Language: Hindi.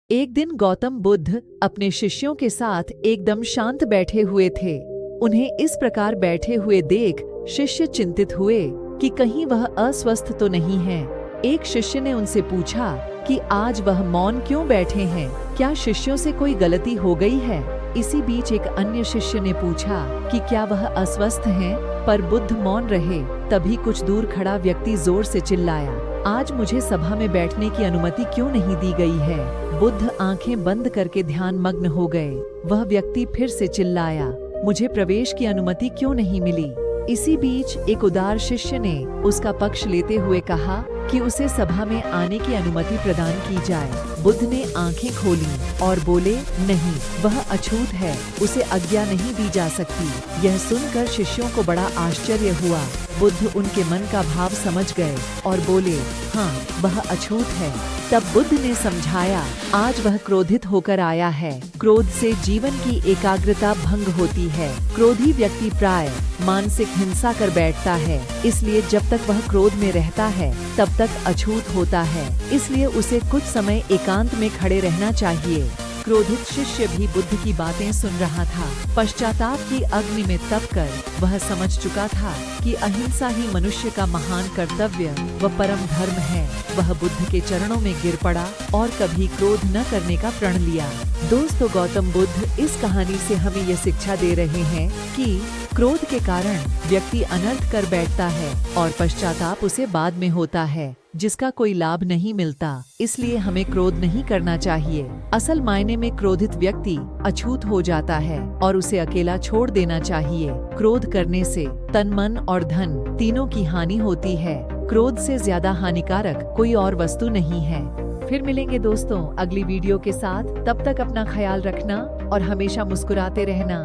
एक दिन गौतम बुद्ध अपने शिष्यों के साथ एकदम शांत बैठे हुए थे। उन्हें इस प्रकार बैठे हुए देख शिष्य चिंतित हुए कि कहीं वह अस्वस्थ तो नहीं है। एक शिष्य ने उनसे पूछा कि आज वह मौन क्यों बैठे हैं, क्या शिष्यों से कोई गलती हो गई है। इसी बीच एक अन्य शिष्य ने पूछा कि क्या वह अस्वस्थ हैं, पर बुद्ध मौन रहे। तभी कुछ दूर खड़ा व्यक्ति जोर से चिल्लाया, आज मुझे सभा में बैठने की अनुमति क्यों नहीं दी गई है। बुद्ध आंखें बंद करके ध्यान मग्न हो गए। वह व्यक्ति फिर से चिल्लाया, मुझे प्रवेश की अनुमति क्यों नहीं मिली। इसी बीच एक उदार शिष्य ने उसका पक्ष लेते हुए कहा कि उसे सभा में आने की अनुमति प्रदान की जाए। बुद्ध ने आंखें खोली और बोले, नहीं, वह अछूत है, उसे आज्ञा नहीं दी जा सकती। यह सुनकर शिष्यों को बड़ा आश्चर्य हुआ। बुद्ध उनके मन का भाव समझ गए और बोले, हाँ, वह अछूत है। तब बुद्ध ने समझाया, आज वह क्रोधित होकर आया है। क्रोध से जीवन की एकाग्रता भंग होती है। क्रोधी व्यक्ति प्राय मानसिक हिंसा कर बैठता है, इसलिए जब तक वह क्रोध में रहता है तब तक अछूत होता है। इसलिए उसे कुछ समय एकांत में खड़े रहना चाहिए। क्रोधित शिष्य भी बुद्ध की बातें सुन रहा था। पश्चाताप की अग्नि में तपकर वह समझ चुका था कि अहिंसा ही मनुष्य का महान कर्तव्य व परम धर्म है। वह बुद्ध के चरणों में गिर पड़ा और कभी क्रोध न करने का प्रण लिया। दोस्तों, गौतम बुद्ध इस कहानी से हमें ये शिक्षा दे रहे हैं कि क्रोध के कारण व्यक्ति अनर्थ कर बैठता है और पश्चाताप उसे बाद में होता है, जिसका कोई लाभ नहीं मिलता। इसलिए हमें क्रोध नहीं करना चाहिए। असल मायने में क्रोधित व्यक्ति अछूत हो जाता है और उसे अकेला छोड़ देना चाहिए। क्रोध करने से तन, मन और धन तीनों की हानि होती है। क्रोध से ज्यादा हानिकारक कोई और वस्तु नहीं है। फिर मिलेंगे दोस्तों अगली वीडियो के साथ। तब तक अपना ख्याल रखना और हमेशा मुस्कुराते रहना।